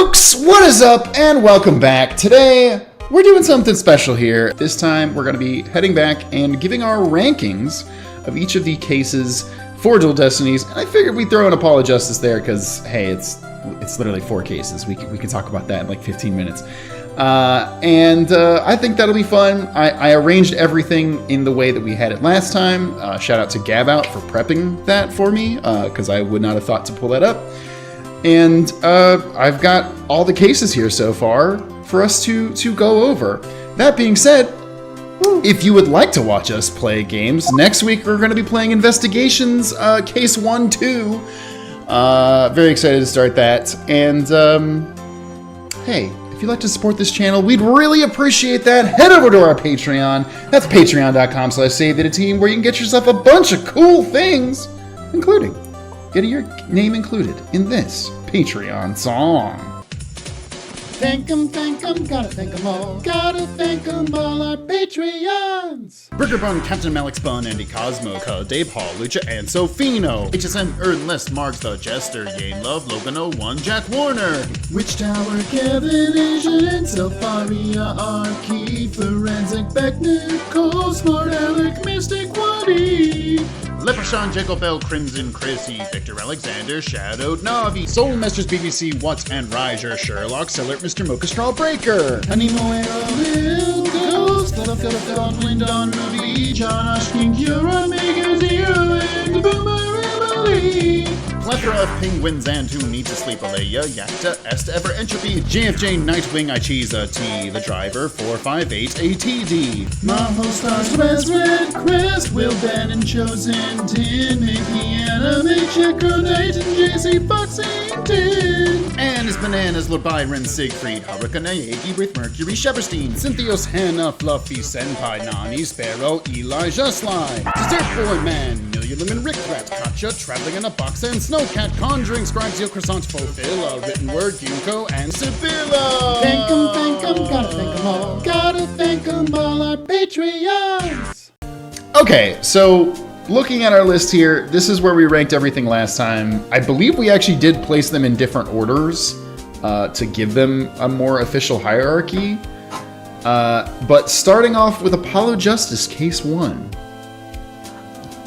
Folks, what is up and welcome back. Today, we're doing something special here. This time, we're going to be heading back and giving our rankings of each of the cases for Dual Destinies. And I figured we'd throw in Apollo Justice there because, hey, it's literally 4 cases. We can talk about that in like 15 minutes. I think that'll be fun. I arranged everything in the way that we had it last time. Shout out to Gab Out for prepping that for me, because I would not have thought to pull that up. And I've got all the cases here so far for us to go over. That being said, if you would like to watch us play games, next week we're going to be playing Investigations, Case 1-2. Very excited to start that. And, hey, if you'd like to support this channel, we'd really appreciate that. Head over to our Patreon. That's patreon.com/SaveDataTeam, where you can get yourself a bunch of cool things, including getting your name included in this Patreon song. Thank 'em, gotta thank 'em all. Gotta thank 'em all, our Patreons. Burger Bun, Captain Malik Spun, Andy Cosmo, Day Paul, Lucha, and Sofino. HSM, Ernest, Marks, The Jester, Yane Love, Logan 01, Jack Warner. Witch Tower, Kevin, Asian, and Selfaria, Arky, Forensic, Beckner, Cole, Smart, Alec, Mystic, Waddy. Leprechaun, Jacob Bell, Crimson, Chrissy, Victor Alexander, Shadowed Navi, Soul Masters, BBC, Watts and Riser, Sherlock, Sellert, Mr. Mocha Straw Breaker, Animoero, Lil Ghost, Godwind on Movie, John Ashking, Kira, Mega Zero, and Boomer Emily. Plethora of penguins and who need to sleep, Alea, Yakta, Est, Ever Entropy, JFJ, Nightwing, Ichiza, T, The Driver, 458, ATD. Maho Stars, Red, Crest, Will Ben and Chosen, Tin, Mickey, Anime, Checker, Knight, and JC, Foxington. And his bananas, Lord Byron, Siegfried, Hurricane, Yagi with Mercury, Sheberstein, Cynthios, Hannah, Fluffy, Senpai, Nani, Sparrow, Elijah, Sly, Dessert Boy Man, Lemon, Rick Rat, Katja, Traveling in a Box, and Snowcat, Conjuring, Scribes, Croissant, Fulfill, Written Word, Ginkgo, and Sibylla. Thank 'em, gotta thank 'em all. Gotta thank 'em all, our Patreons. Okay, so looking at our list here, this is where we ranked everything last time. I believe we actually did place them in different orders to give them a more official hierarchy. But starting off with Apollo Justice, Case 1.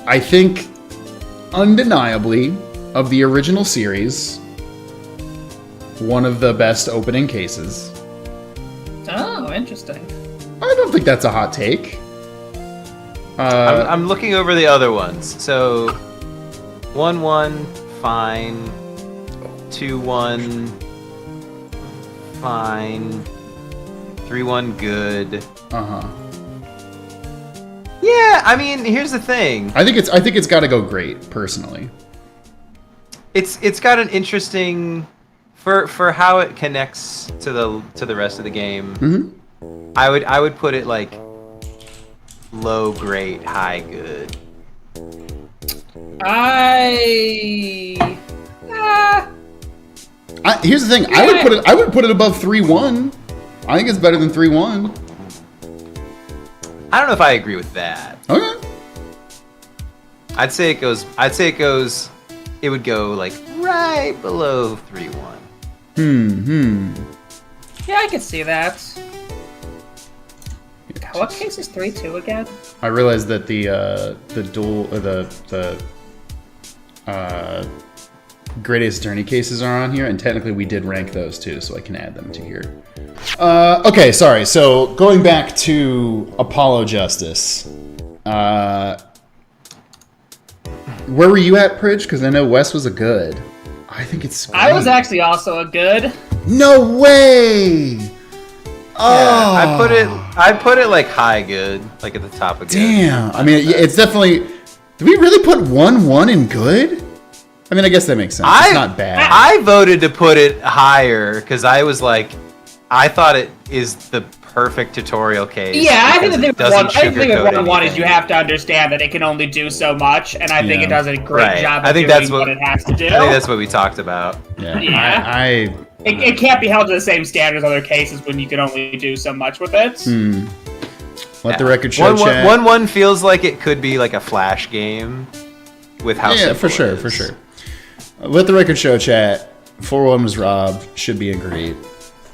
I think, undeniably, of the original series, one of the best opening cases. Oh, interesting. I don't think that's a hot take. I'm looking over the other ones. So, 1-1, fine. 2-1, fine. 3-1, good. Uh-huh. Yeah, I mean, here's the thing. I think it's got to go great, personally. It's got an interesting for how it connects to the rest of the game. Mm-hmm. I would put it like low, great, high, good. Here's the thing. I would put it above 3-1. I think it's better than 3-1. I don't know if I agree with that. Okay. I'd say it would go like right below 3-1. Yeah, I could see that. What case is 3-2 again? I realized that the Great Ace Attorney cases are on here, and technically we did rank those too, so I can add them to here. Okay, sorry. So going back to Apollo Justice, where were you at, Pridge? Because I know Wes was a good. I think it's great. I was actually also a good. No way! Oh, yeah, I put it like high good, like at the top of good. Damn. I mean, it's definitely. Did we really put 1-1 in good? I mean, I guess that makes sense. It's not bad. I voted to put it higher because I was like, I thought it is the perfect tutorial case. Yeah, I think the thing with 1-1 is anything. you have to understand that it can only do so much, and I think it does a great job of doing what it has to do. I think that's what we talked about. Yeah. It can't be held to the same standard as other cases when you can only do so much with it. Let the record show, chat. 1-1 feels like it could be like a Flash game with how simple for sure. Let the record show, chat. 4-1 was robbed. Should be in great.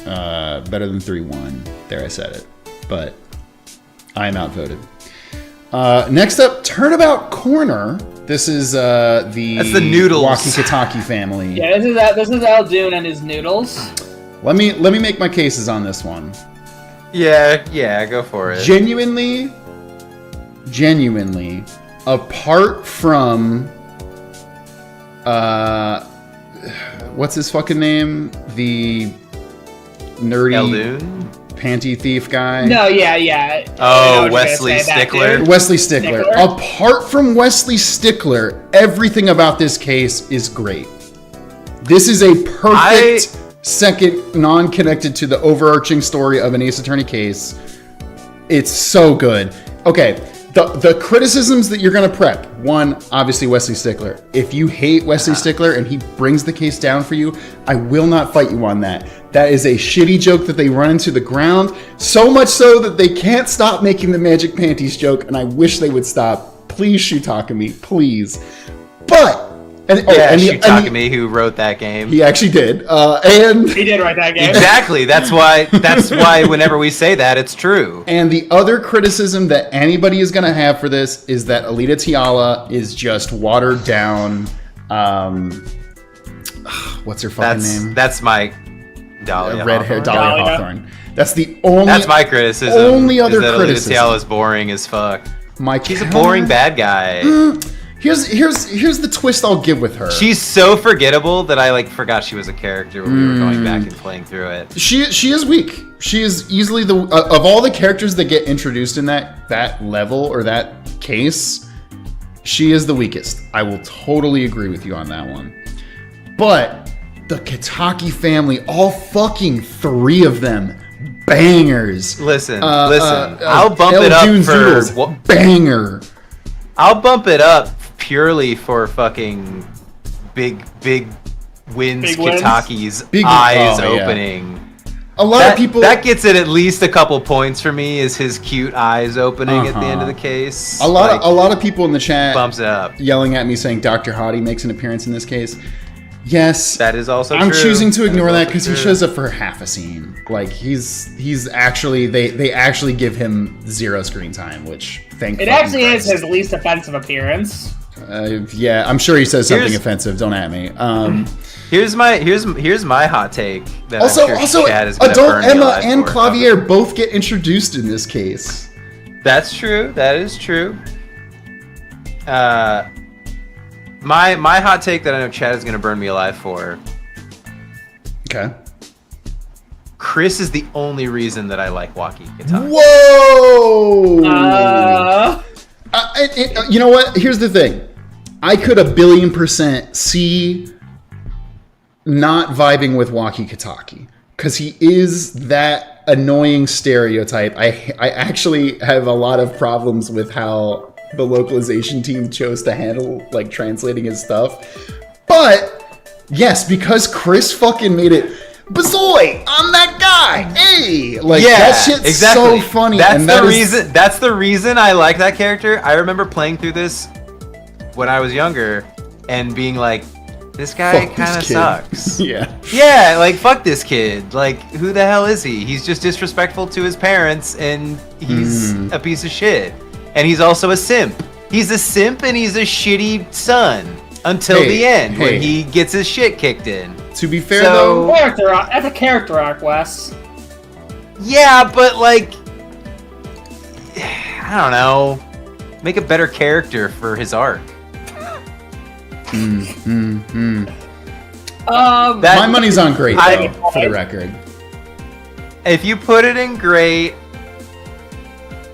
Better than 3-1. There, I said it. But I am outvoted. Next up, Turnabout Corner. This is that's the noodles. Waki-Kitaki family. Yeah, this is Aldoon and his noodles. Let me make my cases on this one. Yeah, go for it. Genuinely, apart from what's his fucking name? The nerdy Aldoon? panty thief guy. No, yeah. Oh, Wesley Stickler. Wesley Stickler. Apart from Wesley Stickler, everything about this case is great. This is a perfect second, non-connected to the overarching story of an Ace Attorney case. It's so good. Okay, the criticisms that you're going to prep. One, obviously Wesley Stickler. If you hate Wesley Stickler and he brings the case down for you, I will not fight you on that. That is a shitty joke that they run into the ground, so much so that they can't stop making the Magic Panties joke, and I wish they would stop. Please, Shutakami, please. But Shutakami, who wrote that game. He actually did. And he did write that game. Exactly. That's why whenever we say that, it's true. And the other criticism that anybody is going to have for this is that Alita Tiala is just watered down. What's her fucking name? That's my Dahlia. Red hair Dahlia Hawthorne. That's the only. That's my criticism. Only other is that criticism. Alita Tiala is boring as fuck. She's a boring bad guy. Here's the twist I'll give with her. She's so forgettable that I forgot she was a character when we were going back and playing through it. She is weak. She is easily the of all the characters that get introduced in that level or that case, she is the weakest. I will totally agree with you on that one. But the Kitaki family, all fucking 3 of them, bangers. Listen. I'll bump it up for banger. I'll bump it up purely for fucking big wins Kitaki's eyes opening. A lot of people that gets it at least a couple points for me is his cute eyes opening at the end of the case. A lot of people in the chat bumps it up, yelling at me saying Dr. Hottie makes an appearance in this case. Yes, that is also I'm true. choosing to ignore that because he shows up for half a scene. He's actually they actually give him 0 screen time, which it actually is his least offensive appearance. Yeah, I'm sure he says something offensive. Don't at me. Here's my hot take. That also, Chad is gonna adult burn Emma and Clavier both get introduced in this case. That's true. That is true. My hot take that I know Chad is gonna burn me alive for. Okay. Chris is the only reason that I like Waki-Kitaki. Whoa! You know what? Here's the thing. I could 1,000,000,000% see not vibing with Waki-Kitaki because he is that annoying stereotype. I actually have a lot of problems with how the localization team chose to handle translating his stuff. But yes, because Chris fucking made it. Bazoy, I'm that guy. Hey, that shit's so funny. That's the reason I like that character. I remember playing through this when I was younger and being like, this guy kind of sucks. Yeah, fuck this kid. Who the hell is he? He's just disrespectful to his parents and he's a piece of shit. And he's also a simp. He's a simp and he's a shitty son until the end when he gets his shit kicked in. To be fair, though, that's a character arc, Wes. Yeah, but I don't know. Make a better character for his arc. My money's on great, though, for the record. If you put it in great,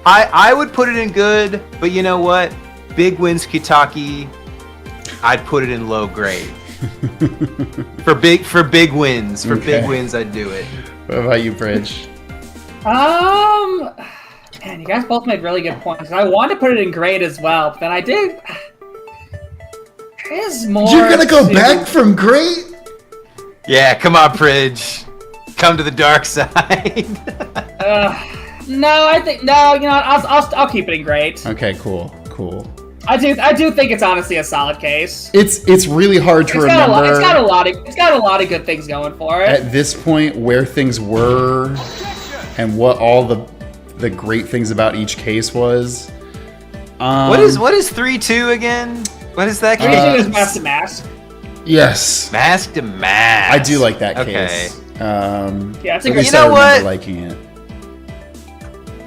I would put it in good, but you know what? Big wins Kitaki, I'd put it in low grade. for big wins, big wins, I'd do it. What about you, Bridge? Man, you guys both made really good points. I wanted to put it in grade as well, but then I did. There is more. You're gonna go back from great? Yeah, come on, Bridge. Come to the dark side. No, I think no. You know what? I'll keep it in grade. Okay, cool. I do think it's honestly a solid case. It's really hard to remember. It's got a lot of good things going for it. At this point, where things were and what all the great things about each case was. What is 3-2 again? What is that case? Is Mask to Mask. Yes. Mask to Mask. I do like that Okay. case. Yeah, it's a at good. least You know I remember what? liking it.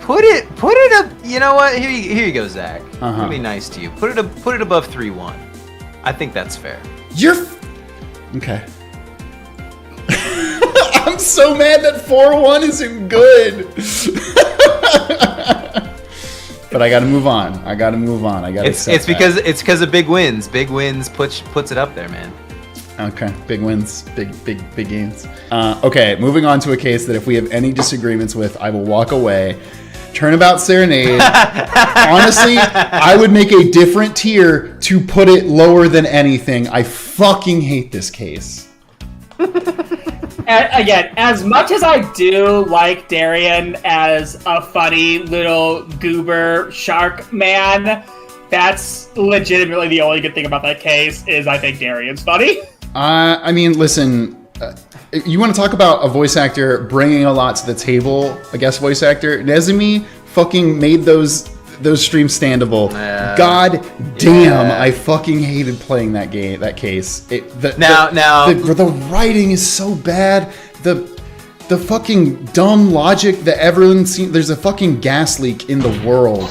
Put it up. You know what? Here you go, Zach. Uh-huh. Let me be nice to you. Put it above 3-1. I think that's fair. Okay. I'm so mad that 4-1 isn't good. But I gotta move on. I gotta It's because of big wins. Big wins puts it up there, man. Okay, big wins, big gains. Okay, moving on to a case that if we have any disagreements with, I will walk away. Turnabout Serenade. Honestly, I would make a different tier to put it lower than anything. I fucking hate this case. Again, as much as I do like Darian as a funny little goober shark man, that's legitimately the only good thing about that case is I think Darian's funny. I mean, listen, you want to talk about a voice actor bringing a lot to the table, a guest voice actor? Nezumi fucking made those streams standable. God damn, I fucking hated playing that case. The writing is so bad. The fucking dumb logic that everyone's seen. There's a fucking gas leak in the world,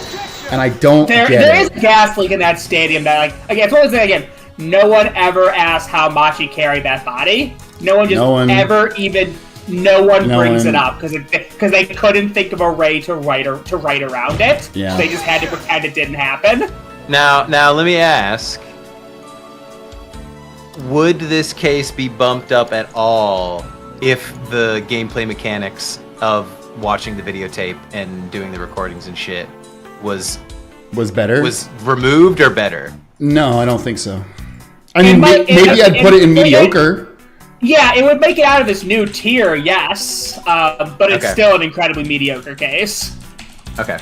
and I don't get it. There is a gas leak in that stadium that, like, again, it's one of those things, again, no one ever asked how Machi carried that body. No one brings it up because they couldn't think of a way to write around it. Yeah. So they just had to pretend it didn't happen. Now let me ask: would this case be bumped up at all if the gameplay mechanics of watching the videotape and doing the recordings and shit was better? Was removed or better? No, I don't think so. I mean, maybe I'd put it in mediocre. Yeah, it would make it out of this new tier, yes, but it's still an incredibly mediocre case. Okay.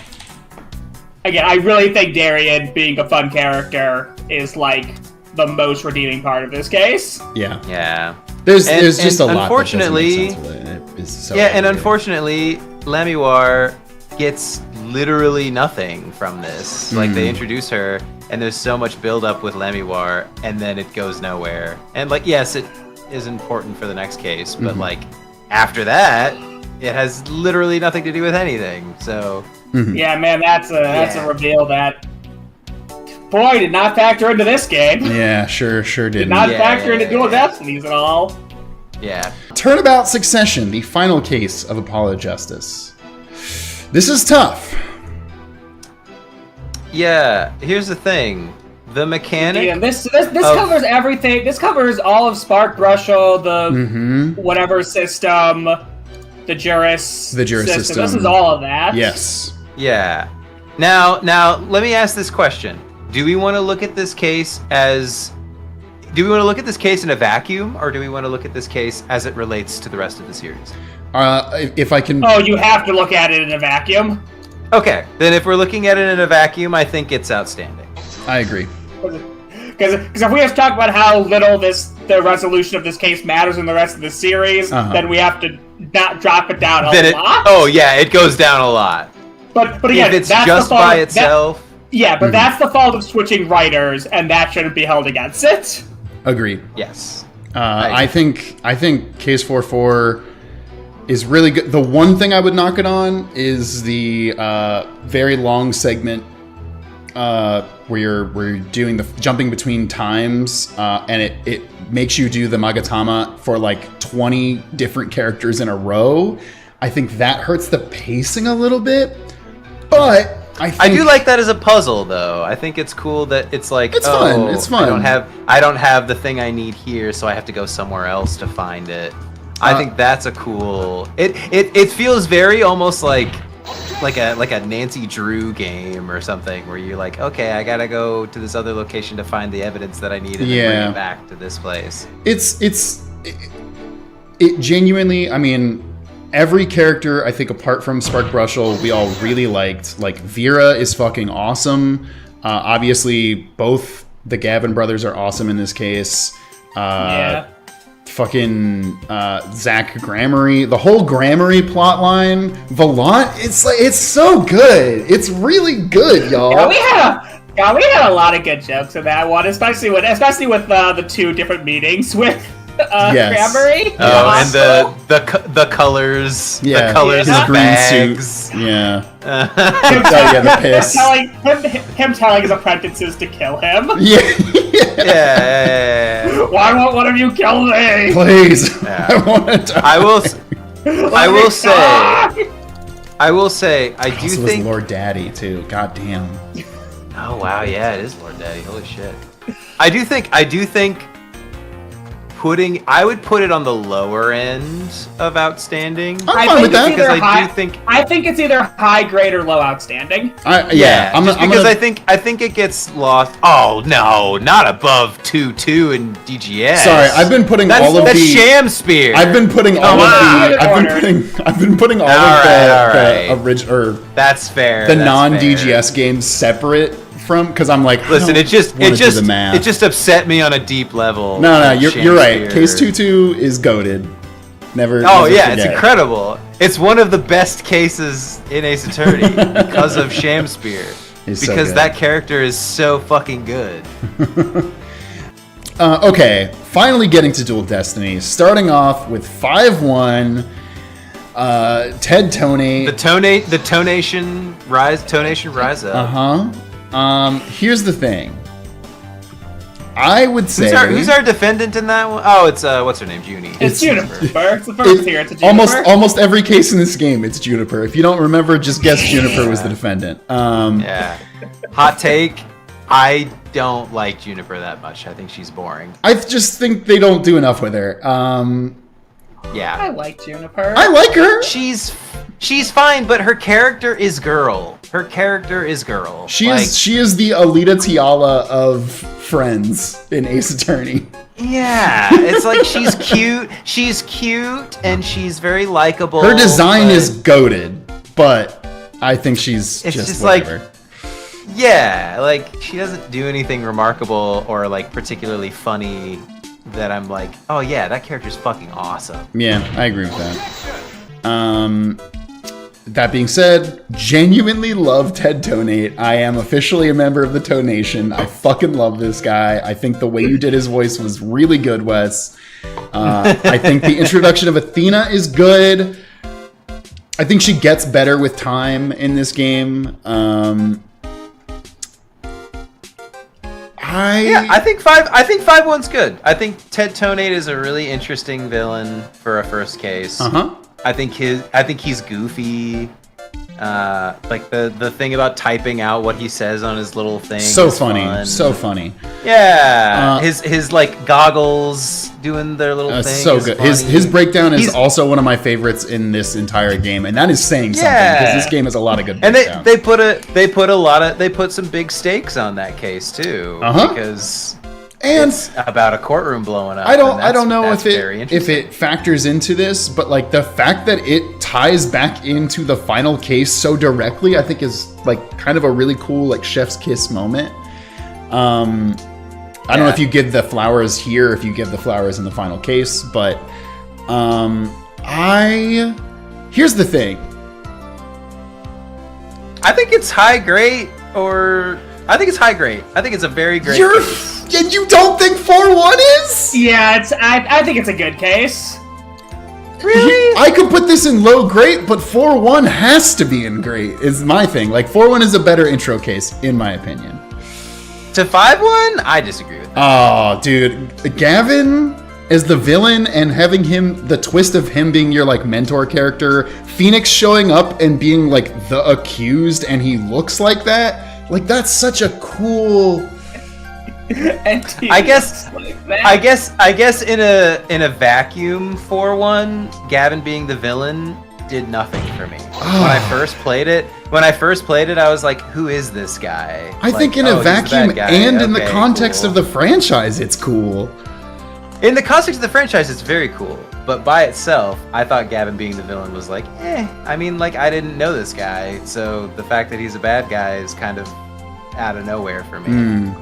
Again, I really think Darian being a fun character is like the most redeeming part of this case. Yeah. Yeah. There's just a lot. Unfortunately, that doesn't make sense with it. It's so and unfortunately, Lamiwar gets literally nothing from this. Like, they introduce her, and there's so much build-up with Lamiwar, and then it goes nowhere. And, like, yes, it is important for the next case, but, like, after that, it has literally nothing to do with anything, so... Yeah, man, that's a reveal that... Boy, did not factor into this game. Yeah, sure didn't. Did not factor into Dual Destinies at all. Yeah. Turnabout Succession, the final case of Apollo Justice. This is tough. Yeah, here's the thing. The mechanic... Yeah, this covers everything. This covers all of Spark Brushel, the whatever system, the Juris system. This is all of that. Yes. Yeah. Now, let me ask this question. Do we want to look at this case in a vacuum, or do we want to look at this case as it relates to the rest of the series? If I can... Oh, you have to look at it in a vacuum? Okay, then if we're looking at it in a vacuum, I think it's outstanding. I agree. Because if we have to talk about how little the resolution of this case matters in the rest of the series, then we have to not drop it down a lot. Oh yeah, it goes down a lot. But again, if it's that's just the fault by itself... but that's the fault of switching writers, and that shouldn't be held against it. Agreed. Yes. I think Case 4-4 is really good. The one thing I would knock it on is the very long segment where you're doing the jumping between times, and it makes you do the Magatama for like 20 different characters in a row. I think that hurts the pacing a little bit, but I do like that as a puzzle, though. I think it's cool that it's like, it's fun. It's fun. I don't have the thing I need here, so I have to go somewhere else to find it. I think that's a cool. It feels very almost like a Nancy Drew game or something, where you're like, okay, I gotta go to this other location to find the evidence that I need, and then bring it back to this place. It genuinely. I mean, every character, I think, apart from Spark Brushel, we all really liked. Like, Vera is fucking awesome. Obviously, both the Gavin brothers are awesome in this case. Fucking Zach Gramarye, the whole Gramarye plot line, Volant, it's so good. It's really good, y'all. Yeah, we had a lot of good jokes in that one, especially with the two different meetings with Gramarye. Oh, and the colors, the colors his of green bags. suit. Yeah. The piss. Him telling his apprentices to kill him. Yeah. Why won't one of you kill me? Please. Yeah. I want to die. I will say, I do Also think was Lord Daddy too. God damn. Oh wow, yeah, it is Lord Daddy. Holy shit. I do think I would put it on the lower end of outstanding. I'm fine with that. Because I think it's either high grade or low outstanding. I think it gets lost. Oh no, not above 2-2 in DGS. Sorry, I've been putting all of that's the sham spear. I've been putting all of the original That's fair. the non-DGS games separate from, because I'm like, listen, it just upset me on a deep level. No, you're right. Case 2-2 is goated. Never. It's incredible. It's one of the best cases in Ace Attorney because of Shamspear. Because that character is so fucking good. Okay, finally getting to Dual Destinies. Starting off with 5-1. Ted Tonate. The Tonation rise up. Here's the thing. I would say who's our defendant in that one? Oh, it's what's her name, Junie. It's Juniper. It's the first here. It's a Juniper. Almost every case in this game, it's Juniper. If you don't remember, just guess Juniper was the defendant. Yeah. Hot take. I don't like Juniper that much. I think she's boring. I just think they don't do enough with her. Yeah. I like Juniper. I like her. She's fine, but her character is girl. She is the Alita Tiala of friends in Ace Attorney. Yeah, it's like she's cute. She's cute and she's very likable. Her design is goated, but I think she's just whatever. Yeah, like she doesn't do anything remarkable or like particularly funny that I'm like, oh yeah, that character's fucking awesome. Yeah, I agree with that. That being said, genuinely love Ted Tonate. I am officially a member of the Tonation. I fucking love this guy. I think the way you did his voice was really good, Wes. I think the introduction of Athena is good. I think she gets better with time in this game. I think 5-1's good. I think Ted Tonate is a really interesting villain for a first case. I think he's goofy. Like the thing about typing out what he says on his little thing. So funny. Yeah. His like goggles doing their little thing. So good. His breakdown is also one of my favorites in this entire game, and that is saying something because this game has a lot of good breakdowns. And they put some big stakes on that case too. Because it's about a courtroom blowing up. I don't know if it factors into this, but like the fact that it ties back into the final case so directly, I think is like kind of a really cool like chef's kiss moment. I don't know if you give the flowers here, if you give the flowers in the final case, but here's the thing. I think it's high grade, I think it's high grade. I think it's a very great case. And you don't think 4-1 is? Yeah, I think it's a good case. Really? I could put this in low great, but 4-1 has to be in great, is my thing. Like, 4-1 is a better intro case, in my opinion. To 5-1? I disagree with that. Oh, dude. Gavin as the villain and having the twist of him being your, like, mentor character, Phoenix showing up and being, like, the accused, and he looks like that. Like, that's such a cool... I guess in a vacuum 4-1, Gavin being the villain did nothing for me. When I first played it, I was like, who is this guy? I think in a vacuum and in the context of the franchise, it's cool. In the context of the franchise, it's very cool. But by itself, I thought Gavin being the villain was like, I mean, like, I didn't know this guy, so the fact that he's a bad guy is kind of out of nowhere for me.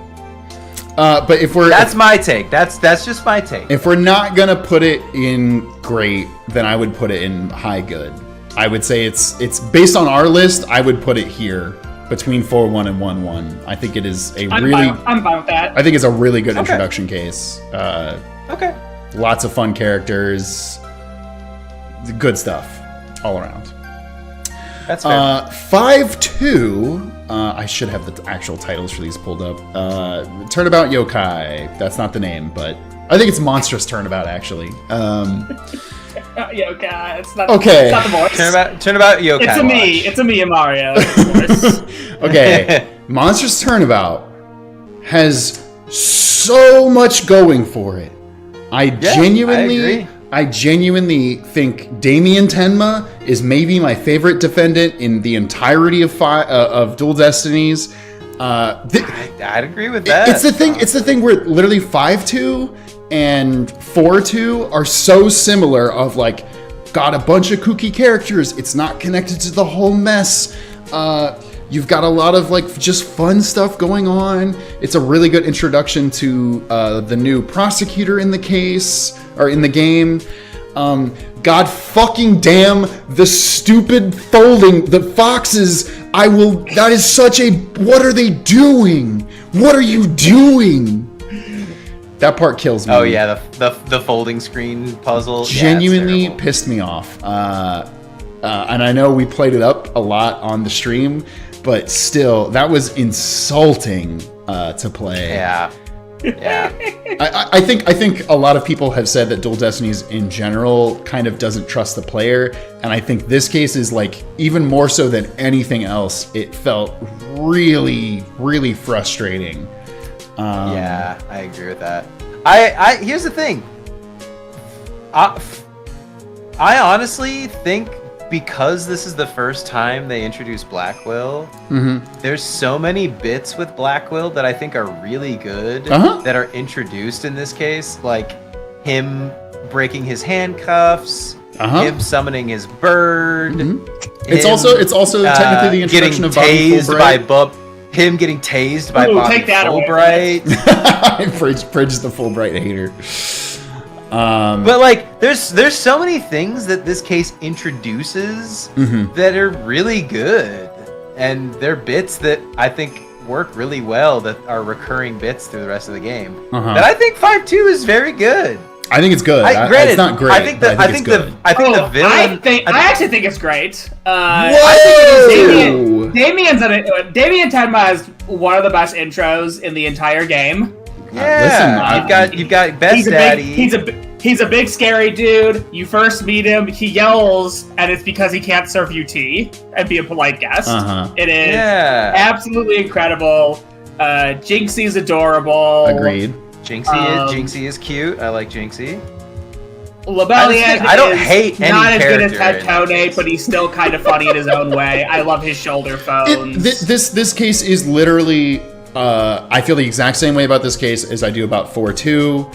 But if we're That's my take. That's just my take. if we're not gonna put it in great, then I would put it in high good. I would say it's based on our list. I would put it here between 4-1 and 1-1. I think it is a I'm fine with that. I think it's a really good introduction case. Okay. Lots of fun characters, good stuff all around. That's fair. 5-2. I should have the actual titles for these pulled up. Turnabout Yokai. That's not the name, but I think it's Monstrous Turnabout actually. Yokai. It's not. Okay. It's not the voice. Turnabout Yokai. It's a me. Watch. It's a me and Mario. Of course. Okay. Monstrous Turnabout has so much going for it. I genuinely think Damien Tenma is maybe my favorite defendant in the entirety of Dual Destinies. I'd agree with that. It's the thing where literally 5-2 and 4-2 are so similar. Of like, got a bunch of kooky characters. It's not connected to the whole mess. You've got a lot of like just fun stuff going on. It's a really good introduction to the new prosecutor in the case or in the game. God fucking damn the stupid folding, the foxes. That is such a, what are they doing? What are you doing? That part kills me. Oh yeah, the folding screen puzzle Genuinely pissed me off. And I know we played it up a lot on the stream, but still, that was insulting to play. Yeah. I think a lot of people have said that Dual Destinies in general kind of doesn't trust the player, and I think this case is like even more so than anything else. It felt really, really frustrating. Yeah, I agree with that. I here's the thing. I honestly think because this is the first time they introduced Blackwell, there's so many bits with Blackwell that I think are really good that are introduced in this case, like him breaking his handcuffs, him summoning his bird. It's also technically the introduction of Bobby Fulbright. Him getting tased by Bobby Fulbright. Bridge is the Fulbright hater. But like, there's so many things that this case introduces that are really good, and they're bits that I think work really well, that are recurring bits through the rest of the game. That I think 5-2 is very good. I think it's good. It's not great. I think the villain. I actually think it's great. Whoa! Damien Tenma is one of the best intros in the entire game. Yeah, you've got Best Daddy. He's a big scary dude. You first meet him, he yells, and it's because he can't serve you tea and be a polite guest. It is absolutely incredible. Jinxie's adorable. Agreed. Jinxie is cute. I like Jinxie. Lebellian I don't hate any not as good as character Tectone, but he's still kind of funny in his own way. I love his shoulder phones. This case is literally. I feel the exact same way about this case as I do about 4-2.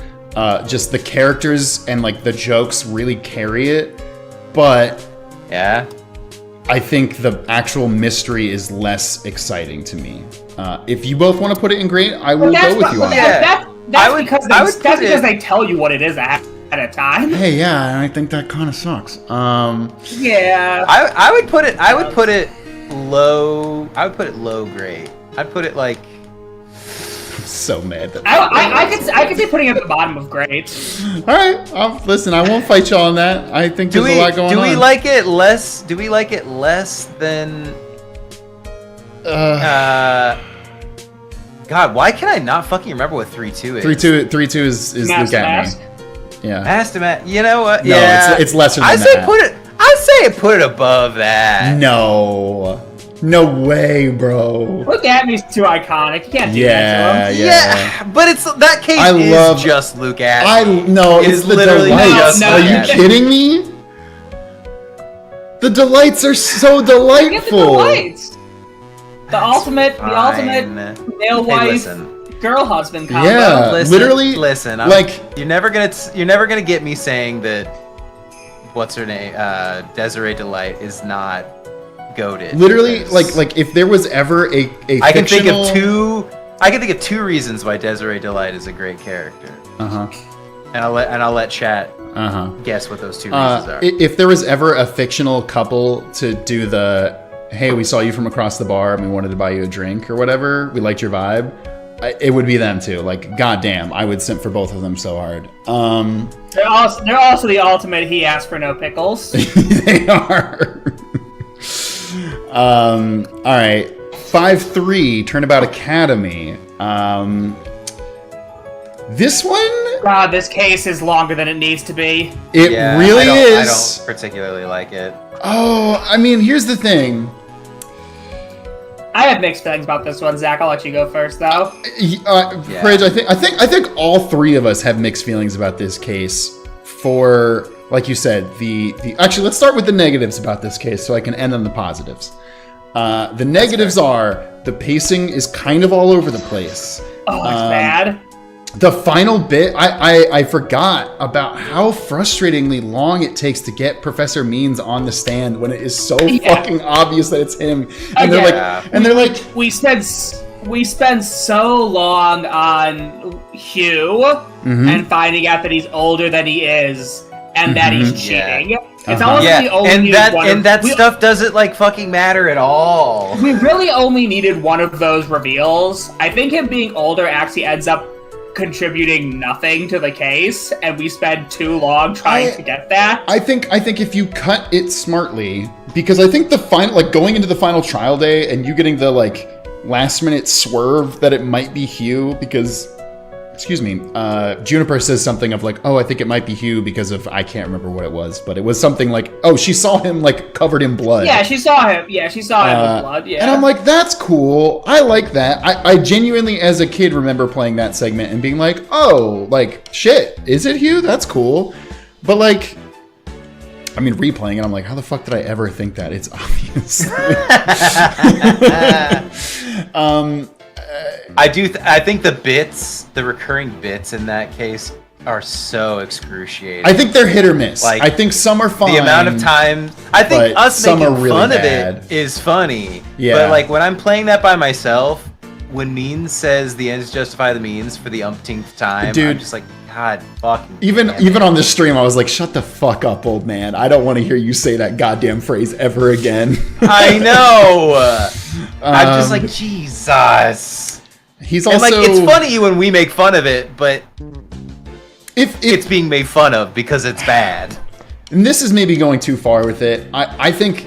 Just the characters and like the jokes really carry it, but I think the actual mystery is less exciting to me. If you both want to put it in great, I will go with you on that. That's because they tell you what it is at a time. Hey, yeah, I think that kind of sucks. Yeah. I would put it low. I would put it low grade. I'd put it like. I'm so mad that I could see putting it at the bottom of great. All right, listen. I won't fight you on that. I think there's a lot going on. Do we like it less? Do we like it less than? God, why can I not fucking remember what 3-2 is? 3-2 is Luke at me. Yeah. Master. You know what? No, yeah, it's lesser than I say that. I say put it above that. No way, bro. Look at me's too iconic. You can't do that to him. Yeah, but that case is just Luke Ashley. It's the literally delights. just Are you kidding me? The delights are so delightful. Get the delights. The ultimate male wife, girl husband combo. Yeah, literally. Listen, you're never gonna get me saying that. What's her name? Desiree Delight is not goated. Literally, like if there was ever a I can think fictional... of two. I can think of two reasons why Desiree Delight is a great character. And I'll let chat guess what those two reasons are. If there was ever a fictional couple to do the, hey, we saw you from across the bar and we wanted to buy you a drink or whatever, we liked your vibe, it would be them too. Like, goddamn, I would simp for both of them so hard. They're also the ultimate he asked for no pickles. They are. All right. 5-3, Turnabout Academy. This one? God, this case is longer than it needs to be. It really is. I don't particularly like it. Oh, I mean, here's the thing. I have mixed feelings about this one, Zach. I'll let you go first, though. Bridge, I think all three of us have mixed feelings about this case. For, like you said, the actually, let's start with the negatives about this case, so I can end on the positives. The negatives are the pacing is kind of all over the place. Oh, it's bad. The final bit, I forgot about how frustratingly long it takes to get Professor Means on the stand when it is so fucking obvious that it's him. And they're like, we spend so long on Hugh and finding out that he's older than he is and that he's cheating. It's honestly only that stuff doesn't like fucking matter at all. We really only needed one of those reveals. I think him being older actually ends up contributing nothing to the case, and we spend too long trying to get that. I think if you cut it smartly, because I think the final, like going into the final trial day and you getting the like last minute swerve that it might be Hugh because, excuse me, Juniper says something of like, oh, I think it might be Hugh because of, I can't remember what it was, but it was something like, oh, she saw him like covered in blood. Yeah, she saw him. Yeah, she saw him with blood. Yeah. And I'm like, that's cool. I like that. I genuinely, as a kid, remember playing that segment and being like, oh, like, shit, is it Hugh? That's cool. But like, I mean, replaying it, I'm like, how the fuck did I ever think that? It's obvious. I think the recurring bits in that case are so excruciating. I think they're hit or miss. Like, I think some are fine. The amount of time, I think us making really fun bad. Of it is funny. Yeah. But like when I'm playing that by myself, when Means says the ends justify the means for the umpteenth time, dude, I'm just like, God fucking. Even on this stream, I was like, shut the fuck up, old man. I don't want to hear you say that goddamn phrase ever again. I know. I'm just like, Jesus. He's also, and like, it's funny when we make fun of it, but if it's being made fun of because it's bad. And this is maybe going too far with it. I think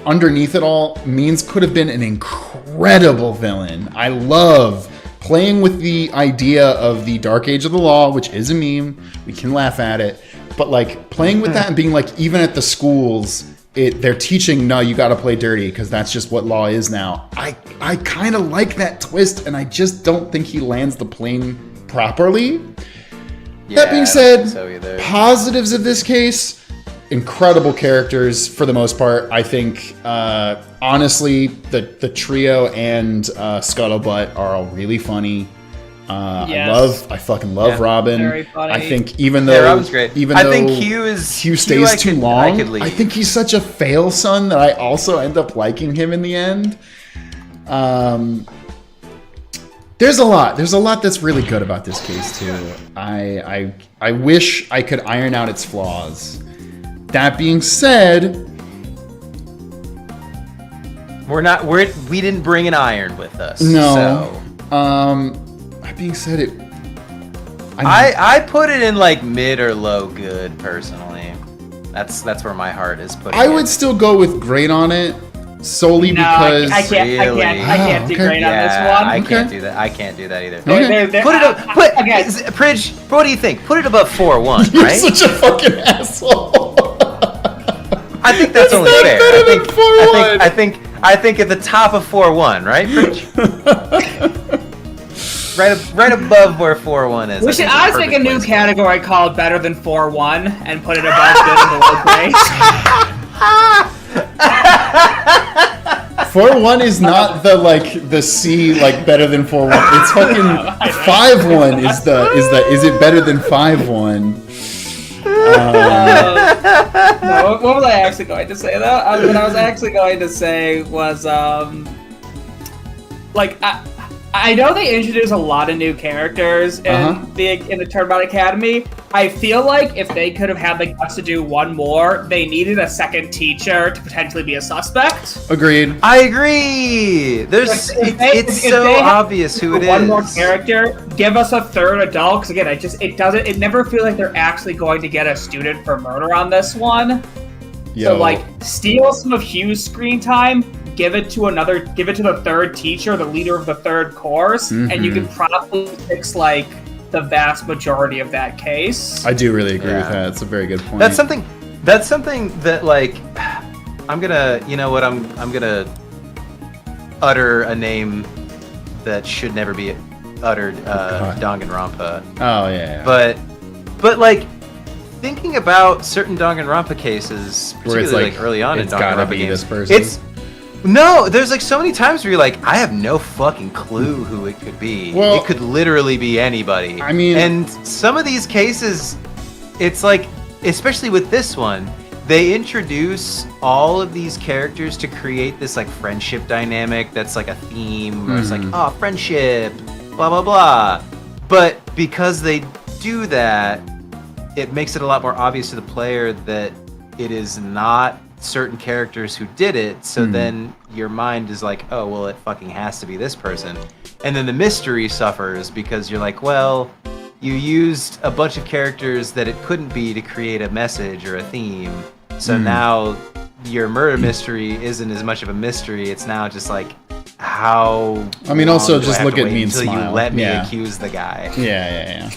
underneath it all, Means could have been an incredible villain. I love playing with the idea of the Dark Age of the Law, which is a meme. We can laugh at it. But like playing with that and being like, even at the schools, they're teaching, no, you got to play dirty because that's just what law is now. I kind of like that twist, and I just don't think he lands the plane properly. Yeah, that being said, positives of this case, incredible characters for the most part. I think, honestly, the trio and Scuttlebutt are all really funny. Yes. I fucking love Robin. Very funny. I think even though Robin's great. I think Hugh stays too long, I think he's such a fail son that I also end up liking him in the end. There's a lot that's really good about this case too. I wish I could iron out its flaws. That being said, we didn't bring an iron with us. No. So. That being said, I put it in like mid or low good personally. That's where my heart is putting. I would still go with great on it solely because I can't do great on this one. I can't do that. I can't do that either. Okay. Put it up. Pridge, what do you think? Put it above 4-1, You're right? such a fucking asshole. I think that's only not fair. better than 4-1. I think at the top of 4-1, right, Pridge? Right above where 4-1 is. We should honestly make a new category called Better Than 4-1 and put it above good and below great. 4-1 is not the C like better than 4-1. It's fucking 5-1 is it better than 5-1? No, what was I actually going to say though? What I was actually going to say was like I know they introduced a lot of new characters in the Turnabout Academy. I feel like if they could have had the guts to do one more, they needed a second teacher to potentially be a suspect. Agreed. I agree. It's so obvious who it is. One more character, give us a third adult. Because again, it never feels like they're actually going to get a student for murder on this one. Yo. So like, steal some of Hugh's screen time. Give it to the third teacher, the leader of the third course, and you can probably fix like the vast majority of that case. I do really agree with that. It's a very good point. That's something that like I'm gonna utter a name that should never be uttered, Danganronpa. Oh yeah. But like thinking about certain Danganronpa cases, particularly like early on in Danganronpa games, this person. There's like so many times where you're like, I have no fucking clue who it could be. Well, it could literally be anybody. I mean, and some of these cases, it's like, especially with this one, they introduce all of these characters to create this like friendship dynamic that's like a theme, where it's like, oh, friendship, blah blah blah. But because they do that, it makes it a lot more obvious to the player that it is not certain characters who did it, so then your mind is like, oh, well, it fucking has to be this person. And then the mystery suffers because you're like, well, you used a bunch of characters that it couldn't be to create a message or a theme. So now your murder mystery isn't as much of a mystery. It's now just like, how I mean, also just look at me me and until smile. you let me accuse the guy. Yeah.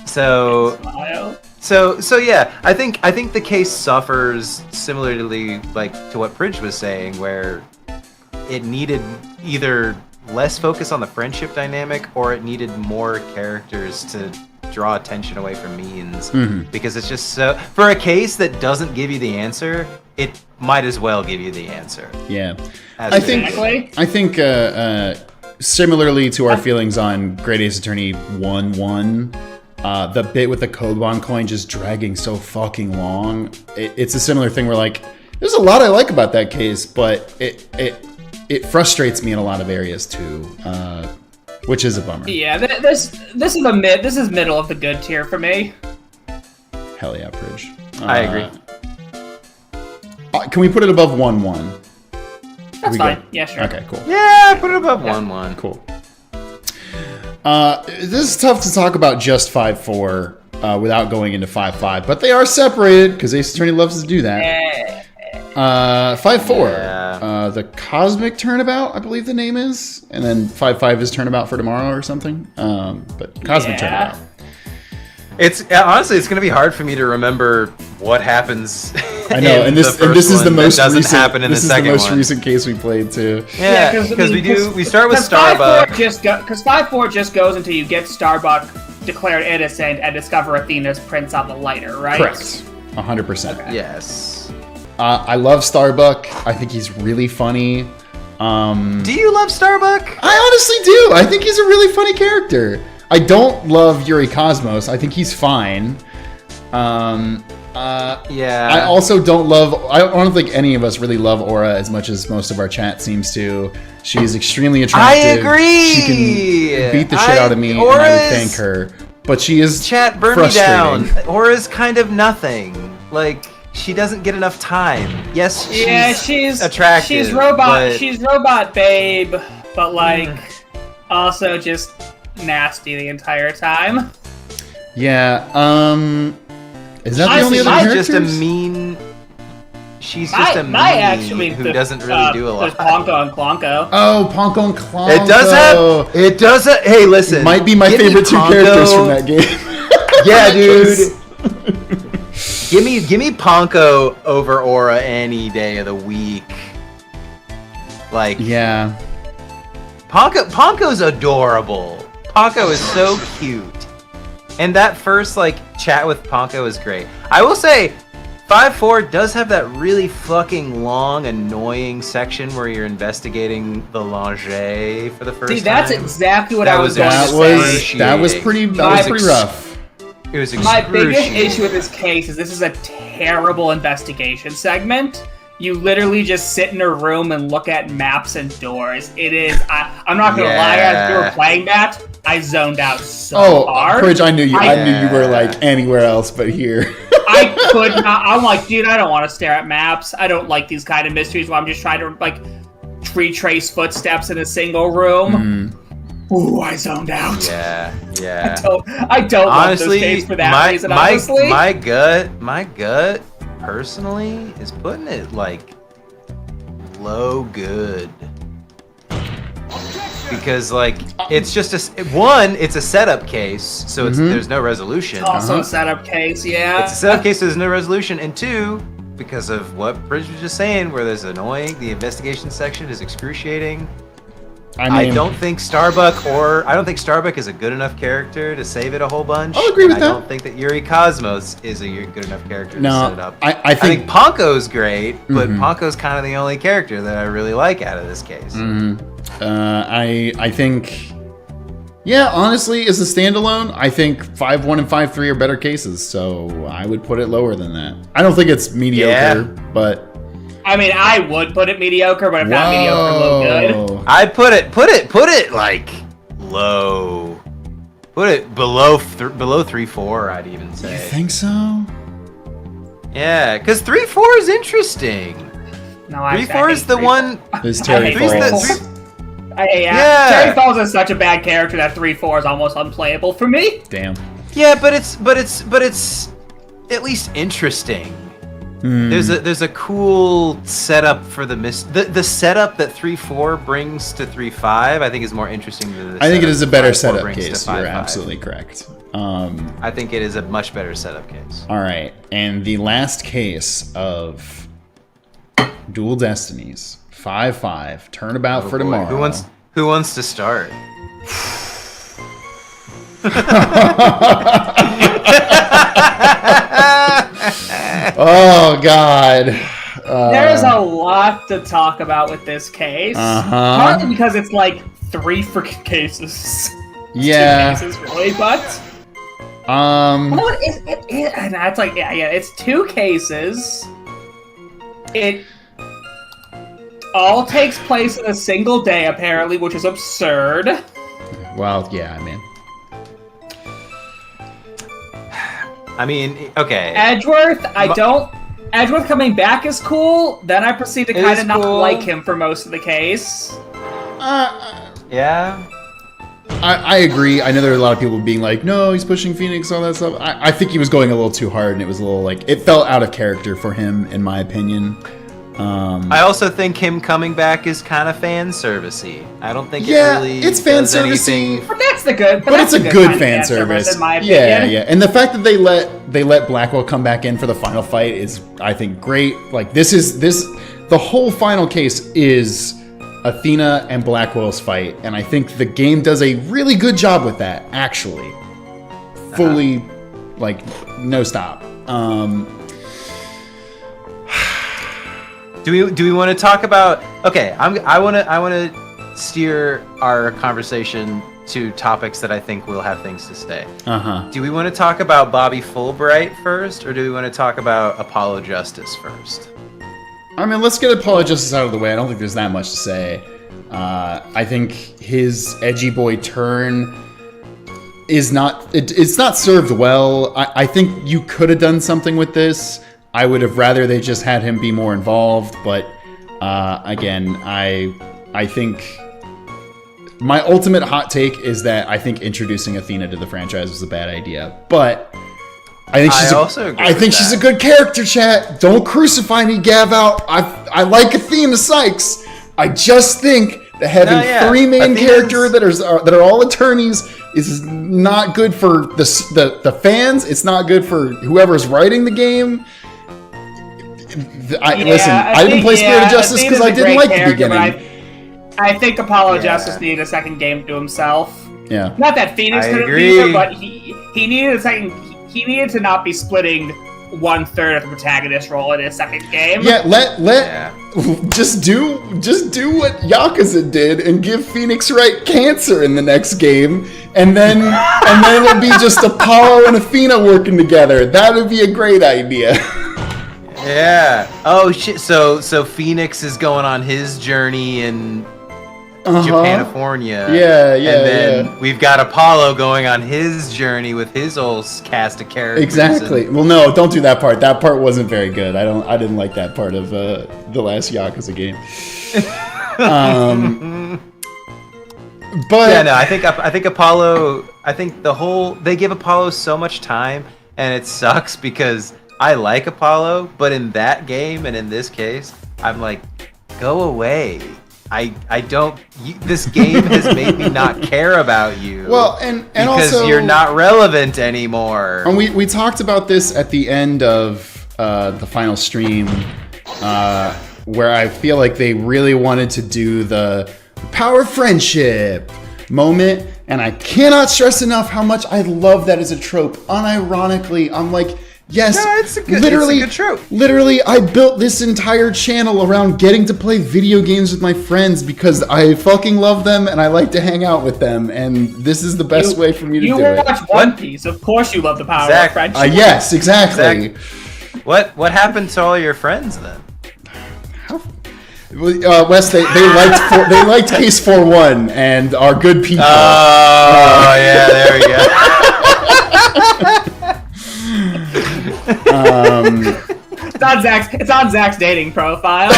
So Smile. So yeah, I think the case suffers similarly like to what Pridge was saying, where it needed either less focus on the friendship dynamic or it needed more characters to draw attention away from means. Because it's just so, for a case that doesn't give you the answer, it might as well give you the answer. Yeah. I think similarly to our feelings on Great Ace Attorney 1-1, the bit with the code bond coin just dragging so fucking long. It's a similar thing where like there's a lot I like about that case, but it frustrates me in a lot of areas too, which is a bummer. Yeah, this is middle of the good tier for me. Hell yeah, Pridge. I agree. Can we put it above 1-1? That's fine. Yeah, sure. Okay, cool. Yeah, put it above 1-1. Cool. This is tough to talk about just 5-4 without going into 5-5, but they are separated because Ace Attorney loves to do that. 5-4, the Cosmic Turnabout, I believe the name is, and then 5-5 is Turnabout for Tomorrow or something. But Cosmic Turnabout. It's honestly, it's gonna be hard for me to remember what happens. I know, and this is the most recent. Happen in this the is the second most one. recent case we played too. Yeah, because we start with Starbuck. Because 5-4 just goes until you get Starbuck declared innocent and discover Athena's prints on the lighter, right? Correct. 100%. Okay. Yes. I love Starbuck. I think he's really funny. Do you love Starbuck? I honestly do. I think he's a really funny character. I don't love Yuri Cosmos. I think he's fine. Yeah. I also don't love... I don't think any of us really love Aura as much as most of our chat seems to. She is extremely attractive. I agree! She can beat the shit out of me, and I would thank her. But she is Chat, burn me down. Aura's kind of nothing. Like, she doesn't get enough time. Yes, she's attractive. She's robot babe, but like, also just nasty the entire time. Yeah, is that the only other characters? She's just a meanie who doesn't really do a lot. There's Ponko and Klonko. Oh, Ponko and Klonko. It does have, hey, listen. It might be my favorite two characters from that game. Yeah, dude. Give me Ponko over Aura any day of the week. Like, yeah. Ponko's adorable. Ponko is so cute. And that first like chat with Ponko is great. I will say 5-4 does have that really fucking long, annoying section where you're investigating the lingerie for the first time. See, that's exactly what I was going to say. That was pretty rough. It was My biggest excruciating. issue with this case is this is a terrible investigation segment. You literally just sit in a room and look at maps and doors. It is. I'm not gonna lie, as you were playing that, I zoned out so hard. Bridge, I knew you were like anywhere else but here. I could not. I'm like, dude, I don't want to stare at maps. I don't like these kind of mysteries where I'm just trying to like retrace footsteps in a single room. Ooh, I zoned out. Yeah. I don't Honestly, love this case for that reason. Honestly, my gut, personally, is putting it like low good. Because like it's just it's a setup case, so there's no resolution. Also a setup case, yeah. It's a setup case, so there's no resolution, and two, because of what Bridge was just saying, where there's annoying, the investigation section is excruciating. I don't think Starbuck is a good enough character to save it a whole bunch. I'll agree with that. I don't think that Yuri Cosmos is a good enough character to set it up. I think Ponko's great, but Ponko's kind of the only character that I really like out of this case. I think, yeah, honestly, as a standalone, I think 5-1 and 5-3 are better cases, so I would put it lower than that. I don't think it's mediocre, but... I mean, I would put it mediocre, but if not mediocre, low good. I'd put it like low. Put it below 3-4, I'd even say. You think so? Yeah, because 3-4 is interesting. No, 3-4 is the one... Is Terry Falls. Terry Falls is such a bad character that 3-4 is almost unplayable for me. Damn. Yeah, but it's at least interesting. There's a cool setup for the setup that 3-4 brings to 3-5. I think is more interesting than I think it is a better setup 5-4 case. You're absolutely correct. I think it is a much better setup case. All right, and the last case of Dual Destinies, 5-5, turnabout for tomorrow. Who wants to start? Oh God. There's a lot to talk about with this case. Partly because it's like 3 freaking cases. Yeah. 2 cases really, but and that's like it's 2 cases. It all takes place in a single day, apparently, which is absurd. Well, yeah, man. I mean, okay. Edgeworth, Edgeworth coming back is cool. Then I proceed to kind of not like him for most of the case. Yeah. I agree. I know there are a lot of people being like, no, he's pushing Phoenix, all that stuff. I think he was going a little too hard, and it was a little like, it felt out of character for him, in my opinion. I also think him coming back is kind of fan servicey. I don't think it's fan servicey. But that's the good. But it's a good kind of fan service, in my opinion. Yeah. And the fact that they let Blackwell come back in for the final fight is, I think, great. Like the whole final case is Athena and Blackwell's fight, and I think the game does a really good job with that. Actually, fully, like, no stop. Do we want to talk about? Okay, I want to steer our conversation to topics that I think will have things to say. Do we want to talk about Bobby Fulbright first, or do we want to talk about Apollo Justice first? I mean, let's get Apollo Justice out of the way. I don't think there's that much to say. I think his edgy boy turn is not. It's not served well. I think you could have done something with this. I would have rather they just had him be more involved, but again, I think my ultimate hot take is that I think introducing Athena to the franchise was a bad idea. But I think she's a good character, chat. Don't crucify me, Gav out. I like Athena Sykes. I just think that having 3 main characters that are all attorneys is not good for the fans. It's not good for whoever's writing the game. Listen, I didn't play Spirit of Justice because I didn't like the beginning. I think Apollo Justice needed a second game to himself. Yeah. Not that Phoenix couldn't be there, but he needed a second. He needed to not be splitting 1/3 of the protagonist role in his second game. Yeah, just do what Yakuza did and give Phoenix Wright cancer in the next game, and then it'll be just Apollo and Athena working together. That would be a great idea. Yeah. Oh shit. So Phoenix is going on his journey in Japanifornia. Yeah. And then we've got Apollo going on his journey with his old cast of characters. Exactly. Well, no, don't do that part. That part wasn't very good. I didn't like that part of the last Yakuza game. But yeah, no, I think Apollo. I think they give Apollo so much time, and it sucks because I like Apollo, but in that game and in this case, I'm like, go away. I don't. This game has made me not care about you. Well, and because also you're not relevant anymore. And we talked about this at the end of the final stream, where I feel like they really wanted to do the power of friendship moment, and I cannot stress enough how much I love that as a trope. Unironically, I'm like, yes, no, it's a good trope. Literally, I built this entire channel around getting to play video games with my friends because I fucking love them and I like to hang out with them, and this is the best way for me to do it. You watch One Piece, of course you love the power of friendship. Yes, exactly. What happened to all your friends then? Wes, they liked Case 4-1 and are good people. Oh, yeah, there we go. It's on Zach's dating profile.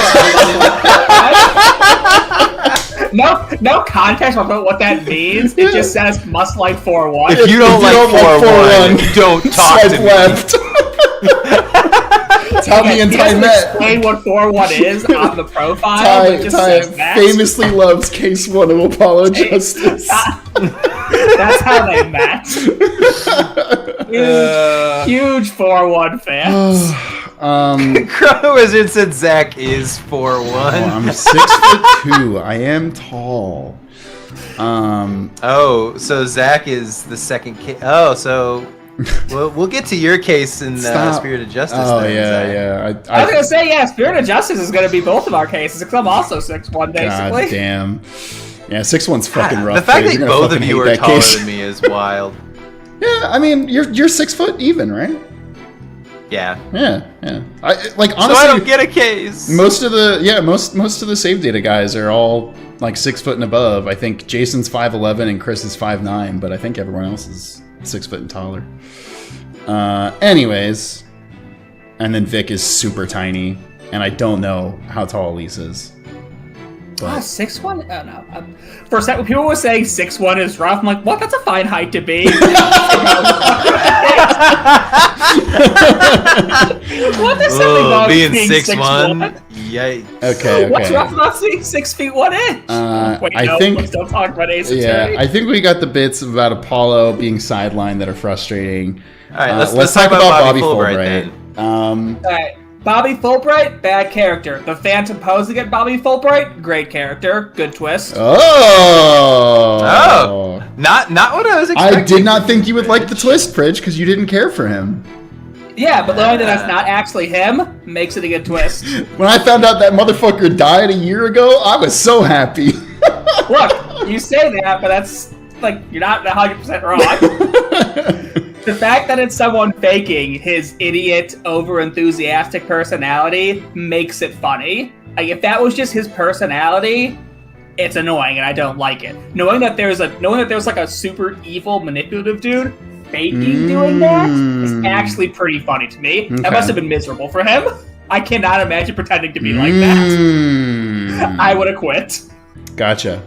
No context on what that means. It just says must like 4-1. If you don't like 4-1, don't talk to me. Left. Tell me and Ty met. Explain what 4-1 is on the profile. Ty famously loves Case 1 of Apollo Justice. That's how they met. Huge 4-1 fans. Chrono Wizard said Zach is 4'1". I'm 6'2". I am tall. So Zach is the second case. Oh, so we'll get to your case in Spirit of Justice. Oh, then, yeah. I was gonna say, Spirit of Justice is gonna be both of our cases because I'm also 6'1", basically. God damn. Yeah, 6'1's fucking rough. The fact that both of you are taller than me is wild. Yeah, I mean, you're 6 foot even, right? Yeah. Honestly, so I don't get a case. Most of the save data guys are all like 6 foot and above. I think Jason's 5'11" and Chris is 5'9", but I think everyone else is 6 foot and taller. Anyways, and then Vic is super tiny, and I don't know how tall Elise is. 6'1"? Oh no. For a second, people were saying 6'1" is rough. I'm like, what? That's a fine height to be. What? There's something wrong being with being 6'1"? Yikes. Okay. What's rough about being 6 feet 1 inch? Let's don't talk about Ace Attorney. I think we got the bits about Apollo being sidelined that are frustrating. All right, let's talk about Bobby Fulbright then. All right. Bobby Fulbright, bad character. The Phantom posing at Bobby Fulbright, great character, good twist. Oh, not what I was expecting. I did not think you would like the twist, Pridge, because you didn't care for him. Yeah, but knowing that that's not actually him makes it a good twist. When I found out that motherfucker died a year ago, I was so happy. Look, you say that, but that's like you're not 100% wrong. The fact that it's someone faking his idiot, over-enthusiastic personality makes it funny. Like, if that was just his personality, it's annoying and I don't like it. Knowing that there's like a super evil, manipulative dude faking doing that is actually pretty funny to me. Okay. That must have been miserable for him. I cannot imagine pretending to be like that. I would have quit. Gotcha.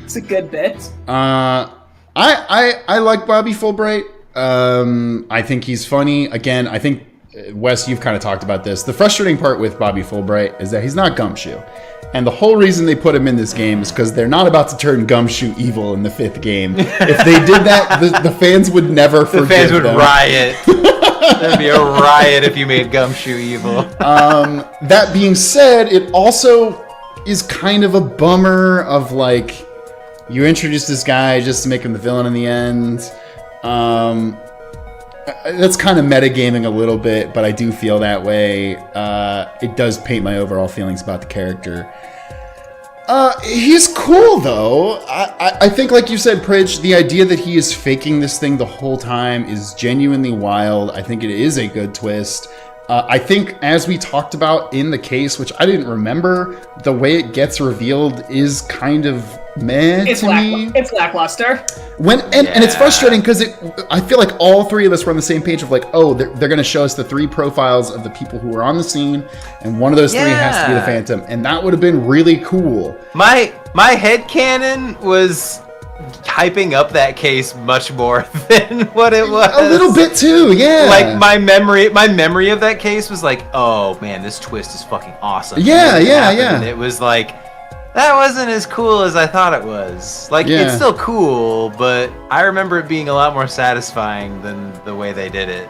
It's a good bit. I like Bobby Fulbright. I think he's funny. Again, I think, Wes, you've kind of talked about this. The frustrating part with Bobby Fulbright is that he's not Gumshoe. And the whole reason they put him in this game is because they're not about to turn Gumshoe evil in the 5th game. If they did that, the fans would never forgive them. The fans would riot. There'd be a riot if you made Gumshoe evil. That being said, it also is kind of a bummer of, like, you introduce this guy just to make him the villain in the end. that's kind of metagaming a little bit, but I do feel that way. It does paint my overall feelings about the character. He's cool though. I think, like you said, Pridge, the idea that he is faking this thing the whole time is genuinely wild. I think it is a good twist. I think, as we talked about in the case, which I didn't remember, the way it gets revealed is kind of meh to me. It's lackluster. And it's frustrating because I feel like all three of us were on the same page of like, oh, they're going to show us the 3 profiles of the people who were on the scene, and one of those 3 has to be the Phantom, and that would have been really cool. My headcanon was hyping up that case much more than what it was. A little bit too, yeah. Like my memory of that case was like, oh man, this twist is fucking awesome. Yeah. And it was like, that wasn't as cool as I thought it was. Like, it's still cool, but I remember it being a lot more satisfying than the way they did it.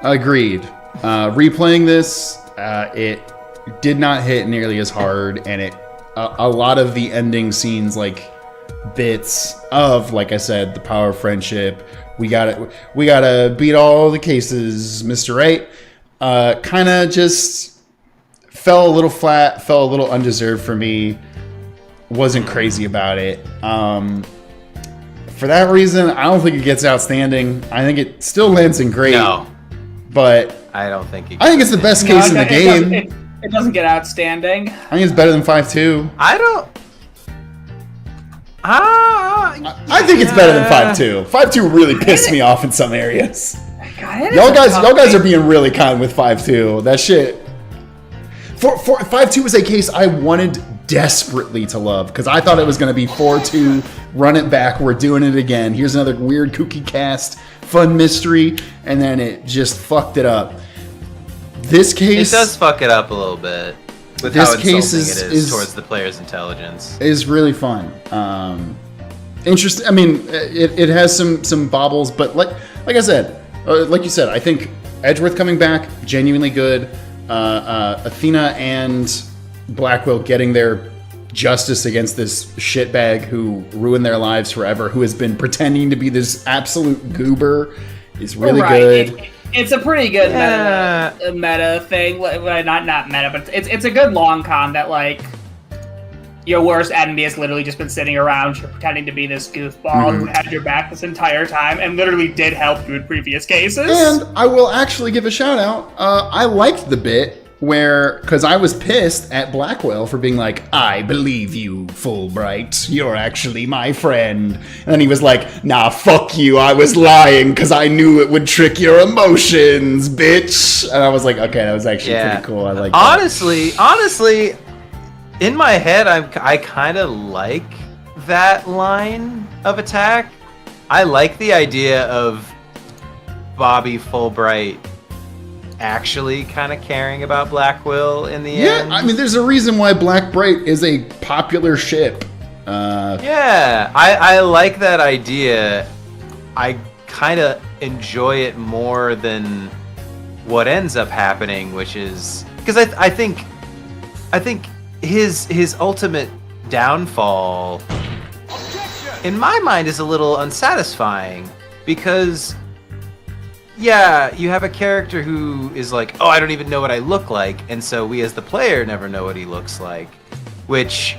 Agreed. Replaying this, it did not hit nearly as hard, and a lot of the ending scenes, like bits of, like I said, the power of friendship. We gotta beat all the cases, Mr. Wright. Kind of just fell a little flat, fell a little undeserved for me. Wasn't crazy about it. For that reason, I don't think it gets outstanding. I think it still lands in great. No, but I don't think it. I think it's the best case in the game. It doesn't get outstanding. I think it's better than 5-2. I don't. I think it's better than 5-2. 5-2 really pissed me off in some areas. God, y'all guys are being really kind with 5-2. That shit. For 5-2 was a case I wanted desperately to love because I thought it was going to be 4-2. Run it back. We're doing it again. Here's another weird kooky cast, fun mystery, and then it just fucked it up. This case, it does fuck it up a little bit. With this how case it is towards the player's intelligence is really fun. Interesting. I mean, it has some bobbles, but like I said, like you said, I think Edgeworth coming back genuinely good. Athena and Blackwell getting their justice against this shitbag who ruined their lives forever, who has been pretending to be this absolute goober, is really good. It's a pretty good meta thing. Not meta, but it's a good long con that, like, your worst enemy has literally just been sitting around pretending to be this goofball who had your back this entire time and literally did help you in previous cases. And I will actually give a shout out. I liked the bit where, because I was pissed at Blackwell for being like, I believe you, Fulbright. You're actually my friend. And then he was like, nah, fuck you. I was lying because I knew it would trick your emotions, bitch. And I was like, okay, that was actually pretty cool. I like that. Honestly, in my head, I kind of like that line of attack. I like the idea of Bobby Fulbright actually kind of caring about Blackwell in the end. Yeah, I mean, there's a reason why Black Bright is a popular ship. I like that idea. I kind of enjoy it more than what ends up happening, which is because I think his ultimate downfall, in my mind, is a little unsatisfying because. Yeah, you have a character who is like, oh, I don't even know what I look like, and so we as the player never know what he looks like, which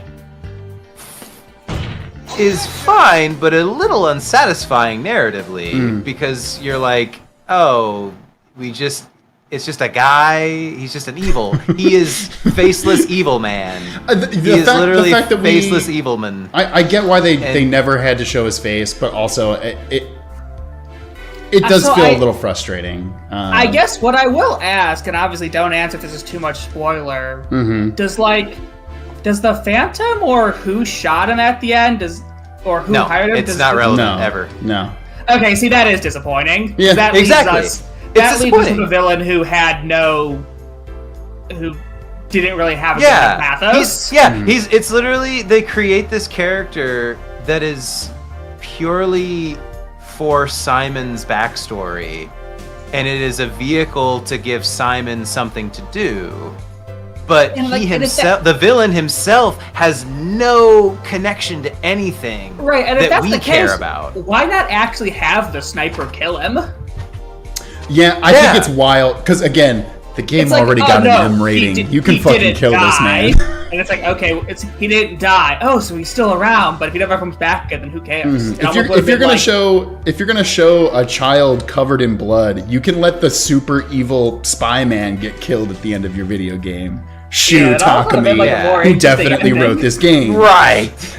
is fine, but a little unsatisfying narratively, because you're like, oh, it's just a guy, he's just an evil. He is faceless evil man. He is literally faceless evil man. I get why they never had to show his face, but also it does feel a little frustrating. I guess what I will ask, and obviously don't answer if this is too much spoiler, does the Phantom or who shot him at the end, hired him? It's not relevant ever. No. Okay, see, that is disappointing. Yeah, that leaves us with a villain who didn't really have a pathos. It's literally, they create this character that is purely for Simon's backstory, and it is a vehicle to give Simon something to do. But the villain himself, has no connection to anything right, and if that's we the care case, about. Why not actually have the sniper kill him? Yeah, I think it's wild because again, the game already got an M rating. You can fucking kill this man. And it's like, okay, he didn't die. Oh, so he's still around. But if he never comes back again, then who cares? If you're gonna show a child covered in blood, you can let the super evil spy man get killed at the end of your video game. Shu Takumi, who definitely wrote this game. Right.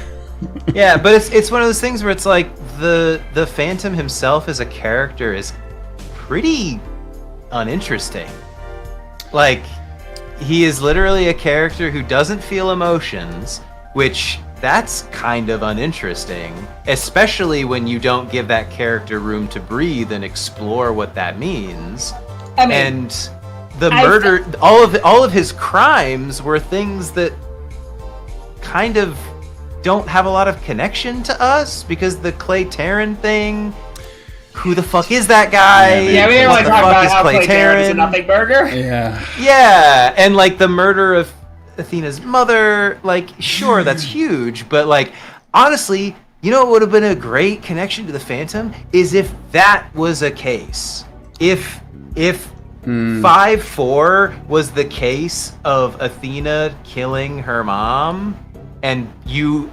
Yeah, but it's one of those things where it's like the Phantom himself as a character is pretty uninteresting. Like, he is literally a character who doesn't feel emotions, which that's kind of uninteresting, especially when you don't give that character room to breathe and explore what that means. I mean, and the murder, all of his crimes were things that kind of don't have a lot of connection to us, because the Clay Taryn thing, who the fuck is that guy? Yeah, we didn't want to talk about how Clay Taryn is a nothing burger. Yeah, and like the murder of Athena's mother, like, sure, that's huge, but like, honestly, you know what would have been a great connection to the Phantom is if that was a case. If 5-4 was the case of Athena killing her mom, and you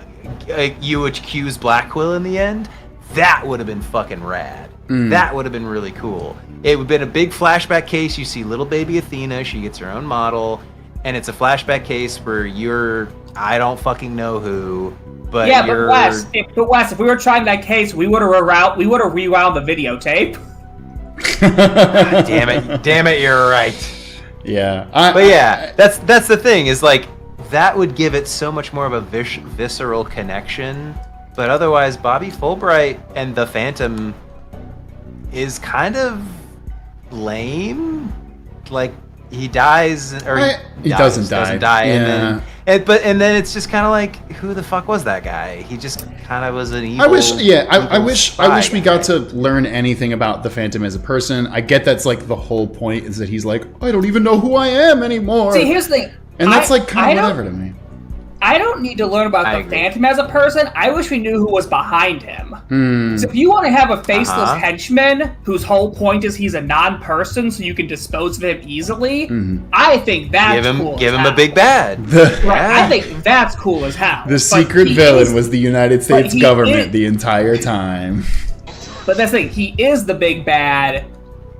accuse Black Quill in the end, that would have been fucking rad. That would have been really cool. It would have been a big flashback case. You see little baby Athena, she gets her own model, and it's a flashback case where I don't fucking know who, but but Wes, if we were trying that case, we would have rewound the videotape. Damn it, you're right. Yeah. That's the thing, is like, that would give it so much more of a visceral connection, but otherwise Bobby Fulbright and the Phantom is kind of lame. Like, he dies, or he doesn't die, and then it's just kind of like, who the fuck was that guy? He just kind of was an evil. I wish we got to learn anything about the Phantom as a person. I get that's like the whole point, is that he's like, I don't even know who I am anymore. See, here's the thing. And that's like kind of whatever to me. I don't need to learn about the Phantom as a person. I wish we knew who was behind him. So if you want to have a faceless henchman whose whole point is he's a non-person, so you can dispose of him easily, I think that's cool. Give him a big bad. I think that's cool as hell. The secret villain was the United States government the entire time. But that's the thing. He is the big bad,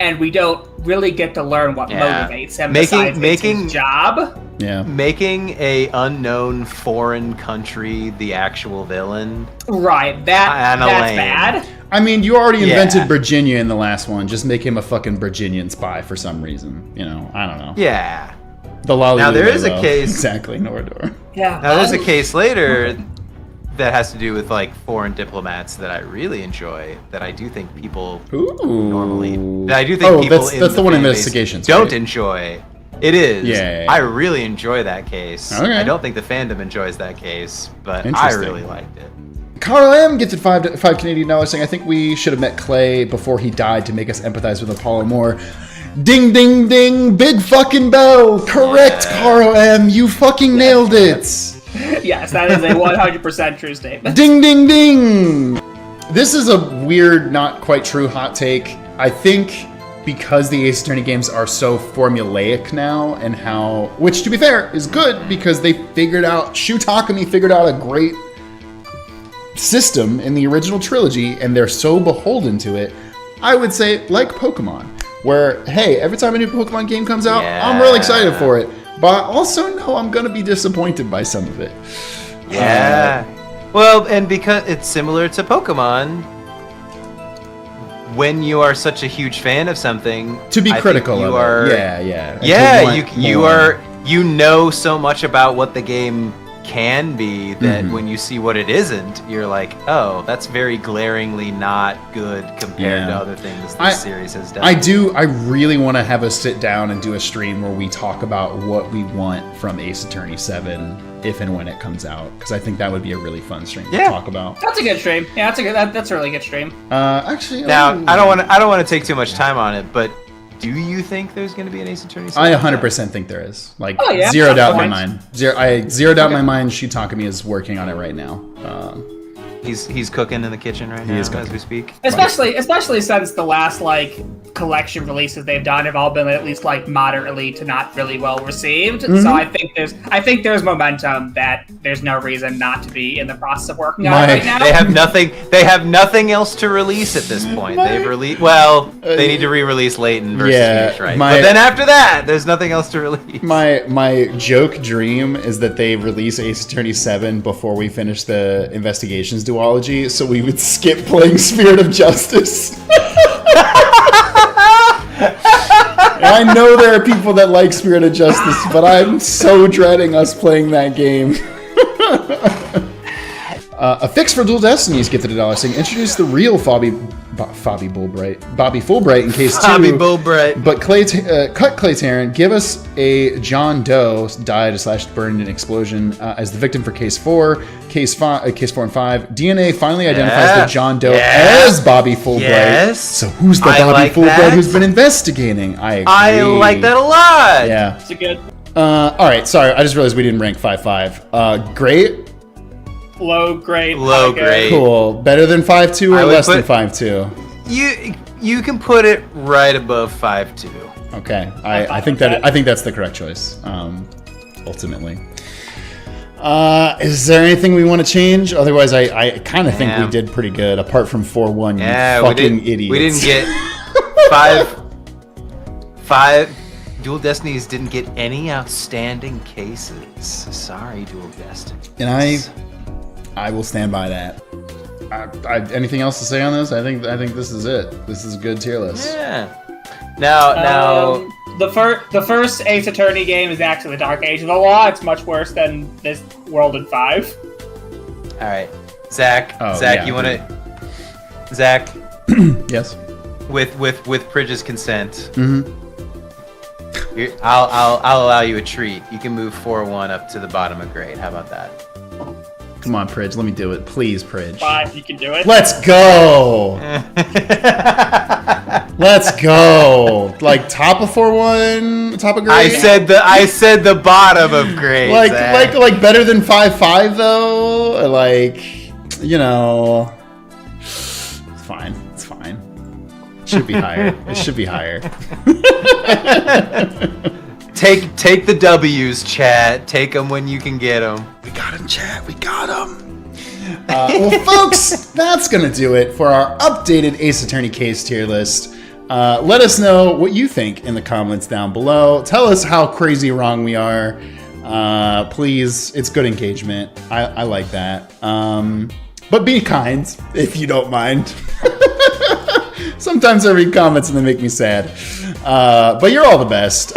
and we don't really get to learn what motivates him besides his job. Yeah. Making a unknown foreign country the actual villain. Right. That's bad. I mean, you already invented Virginia in the last one. Just make him a fucking Virginian spy for some reason. You know, I don't know. Yeah. The lolly. Now there is a case. Exactly, Norador. Yeah. Now there's a case later that has to do with like foreign diplomats that I really enjoy. That I do think people normally. That I do think people that's the one in Investigations don't enjoy. It is. Yeah. I really enjoy that case. Okay. I don't think the fandom enjoys that case, but I really liked it. Carl M gifted $5 Canadian saying, I think we should have met Clay before he died to make us empathize with Apollo more. Ding, ding, ding. Big fucking bell. Correct, Carl M. You fucking nailed it. Yes, that is a 100% true statement. Ding, ding, ding. This is a weird, not quite true hot take. I think because the Ace Attorney games are so formulaic now, and which to be fair is good, because they Shu Takumi figured out a great system in the original trilogy, and they're so beholden to it. I would say like Pokemon, where, hey, every time a new Pokemon game comes out, I'm really excited for it, but I also know I'm gonna be disappointed by some of it. Well, and because it's similar to Pokemon, when you are such a huge fan of something, to be critical of it. You know so much about what the game can be that when you see what it isn't, you're like, oh, that's very glaringly not good compared to other things this series has done. I really want to have us sit down and do a stream where we talk about what we want from Ace Attorney 7 if and when it comes out, because I think that would be a really fun stream to talk about. That's a good stream. Yeah, that's a really good stream. Actually, now I don't want to take too much time on it, but do you think there's going to be an Ace Attorney 7? I 100% think there is. Like, zero doubt in my mind. Zero doubt in my mind. Shu Takumi is working on it right now. He's cooking in the kitchen right now as we speak. Especially since the last like collection releases they've done have all been at least like moderately to not really well received. So I think there's momentum that there's no reason not to be in the process of working on it right now. They have nothing else to release at this point. They've released they need to re-release Layton versus Phoenix Wright. But then after that, there's nothing else to release. My joke dream is that they release Ace Attorney 7 before we finish the Investigations duology, so we would skip playing Spirit of Justice. I know there are people that like Spirit of Justice, but I'm so dreading us playing that game. A fix for Dual Destinies gifted $1 saying, introduce the real Bobby Fulbright in case 2. Bobby Fulbright. But cut Clay Tarrant, give us a John Doe died / burned in explosion as the victim for case 4. Case 4 and 5. DNA finally identifies the John Doe as Bobby Fulbright. Yes. So who's the Bobby Fulbright who's been investigating? I agree. I like that a lot. Yeah. It's a good. All right. Sorry, I just realized we didn't rank 5.5. Great. Low grade. Low grade. Cool. Better than 5.2 or less than 5.2. You can put it right above 5.2. Okay. I think that's the correct choice. Ultimately. Is there anything we want to change? Otherwise, I kind of think we did pretty good. Apart from 4-1, you fucking idiots. We didn't get five. Dual Destinies didn't get any outstanding cases. Sorry, Dual Destinies. And I will stand by that. Anything else to say on this? I think this is it. This is a good tier list. Yeah. Now. The first Ace Attorney game is actually the Dark Age of the Law. It's much worse than this World in 5. All right, Zach. You want to? Zach. Yes. With Pridge's consent. Mm-hmm. I'll allow you a treat. You can move 4-1 up to the bottom of grade. How about that? Come on, Pridge. Let me do it. Please, Pridge. Fine, you can do it. Let's go. Let's go. Like top of 4-1, top of grade. I said the bottom of grade. Like Zach. like better than 5.5 though. Or like, you know, it's fine. It's fine. It should be higher. It should be higher. Take the W's, chat. Take them when you can get them. We got him, chat. We got him. Well, folks, that's going to do it for our updated Ace Attorney case tier list. Let us know what you think in the comments down below. Tell us how crazy wrong we are. Please, it's good engagement. I like that. But be kind, if you don't mind. Sometimes I read comments and they make me sad. But you're all the best.